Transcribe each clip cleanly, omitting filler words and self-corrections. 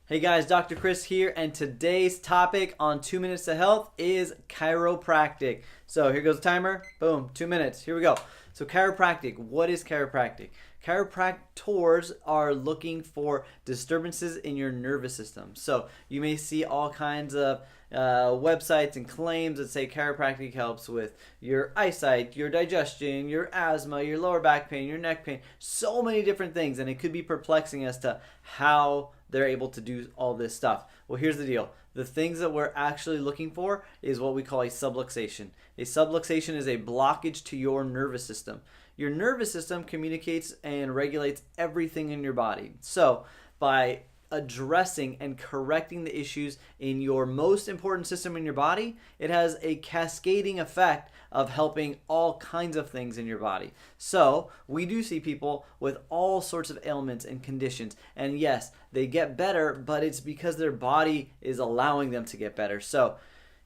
Hey guys, Dr. Chris here, and today's topic on 2 Minutes to Health is chiropractic. So here goes the timer. Boom, 2 minutes. Here we go. So chiropractic, what is chiropractic? Chiropractors are looking for disturbances in your nervous system. So you may see all kinds of websites and claims that say chiropractic helps with your eyesight, your digestion, your asthma, your lower back pain, your neck pain, so many different things, and it could be perplexing as to how they're able to do all this stuff. Well, here's the deal. The things that we're actually looking for is what we call a subluxation. A subluxation is a blockage to your nervous system. Your nervous system communicates and regulates everything in your body. So by addressing and correcting the issues in your most important system in your body, it has a cascading effect of helping all kinds of things in your body. So we do see people with all sorts of ailments and conditions, and yes, they get better, but it's because their body is allowing them to get better. So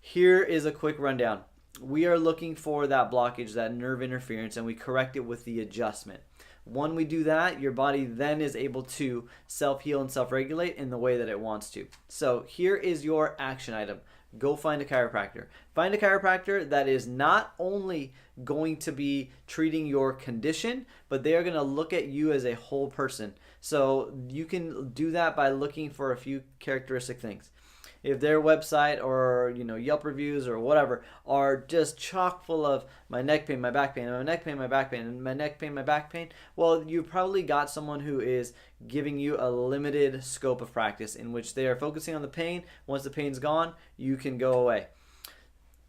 here is a quick rundown. We are looking for that blockage, that nerve interference, and we correct it with the adjustment. When we do that, your body then is able to self-heal and self-regulate in the way that it wants to. So here is your action item. Go find a chiropractor. Find a chiropractor that is not only going to be treating your condition, but they are going to look at you as a whole person. So you can do that by looking for a few characteristic things. If their website or Yelp reviews or whatever are just chock full of my neck pain, my back pain, my neck pain, my back pain, and my neck pain, my back pain, well, you probably got someone who is giving you a limited scope of practice in which they are focusing on the pain. Once the pain's gone, you can go away.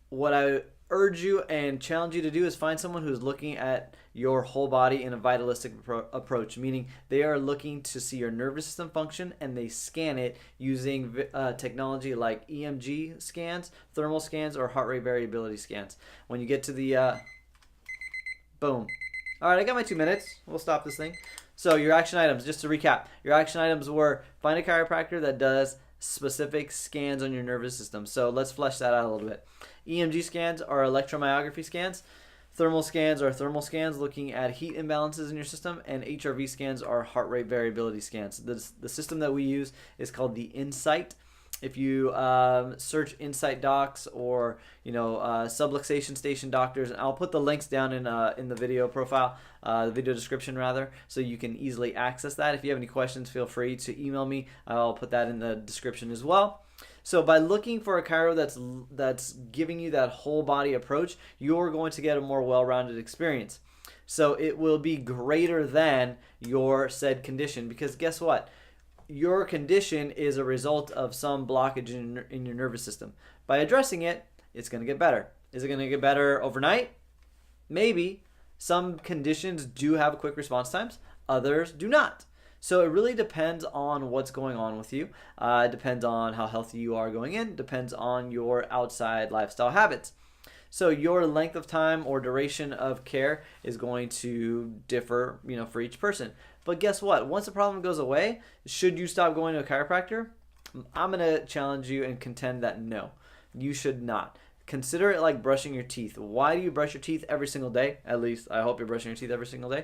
What I urge you and challenge you to do is find someone who's looking at your whole body in a vitalistic approach, meaning they are looking to see your nervous system function and they scan it using technology like EMG scans, thermal scans, or heart rate variability scans. When you get to the boom. All right, I got my 2 minutes. We'll stop this thing. So your action items, just to recap, your action items were find a chiropractor that does specific scans on your nervous system. So let's flesh that out a little bit. EMG scans are electromyography scans. Thermal scans are thermal scans looking at heat imbalances in your system, and HRV scans are heart rate variability scans. The system that we use is called the Insight. If you search Insight Docs or subluxation station doctors, and I'll put the links down in the video profile, the video description rather, so you can easily access that. If you have any questions, feel free to email me. I'll put that in the description as well. So by looking for a chiro that's giving you that whole body approach, you're going to get a more well-rounded experience. So it will be greater than your said condition, because guess what? Your condition is a result of some blockage in your nervous system. By addressing it, it's going to get better. Is it going to get better overnight? Maybe. Some conditions do have quick response times. Others do not. So it really depends on what's going on with you. It depends on how healthy you are going in. Depends on your outside lifestyle habits. So your length of time or duration of care is going to differ, for each person. But guess what? Once the problem goes away, should you stop going to a chiropractor? I'm going to challenge you and contend that no, you should not. Consider it like brushing your teeth. Why do you brush your teeth every single day? At least I hope you're brushing your teeth every single day.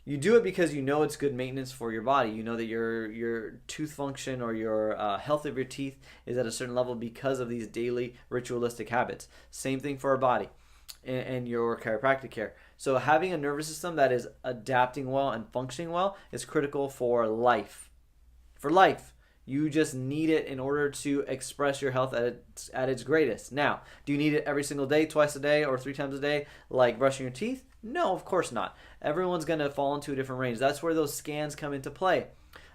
You do it because you know it's good maintenance for your body. You know that your tooth function or your health of your teeth is at a certain level because of these daily ritualistic habits. Same thing for our body and your chiropractic care. So having a nervous system that is adapting well and functioning well is critical for life. For life. You just need it in order to express your health at its greatest. Now, do you need it every single day, twice a day, or 3 times a day, like brushing your teeth? No, of course not. Everyone's going to fall into a different range. That's where those scans come into play.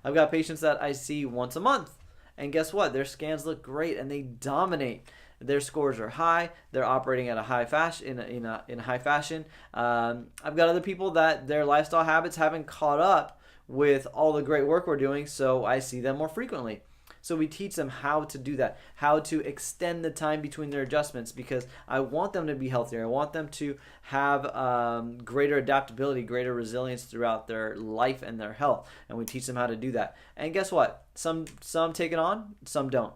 I've got patients that I see once a month, and guess what? Their scans look great, and they dominate. Their scores are high. They're operating at a high fashion in high fashion. I've got other people that their lifestyle habits haven't caught up with all the great work we're doing, so I see them more frequently. So we teach them how to do that, how to extend the time between their adjustments, because I want them to be healthier. I want them to have greater adaptability, greater resilience throughout their life and their health, and we teach them how to do that. And guess what? Some take it on, some don't.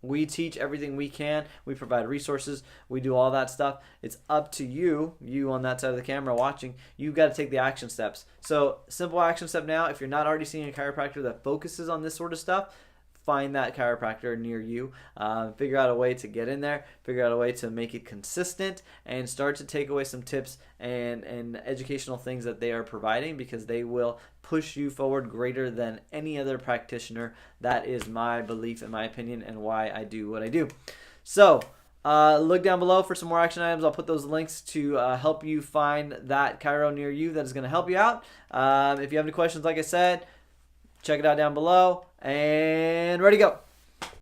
We teach everything we can. We provide resources. We do all that stuff. It's up to you, you on that side of the camera watching. You've got to take the action steps. So simple action step now, if you're not already seeing a chiropractor that focuses on this sort of stuff, find that chiropractor near you. Figure out a way to get in there. Figure out a way to make it consistent and start to take away some tips and educational things that they are providing, because they will push you forward greater than any other practitioner. That is my belief, in my opinion, and why I do what I do. So look down below for some more action items. I'll put those links to help you find that chiro near you that is going to help you out. If you have any questions, like I said, check it out down below, and ready to go.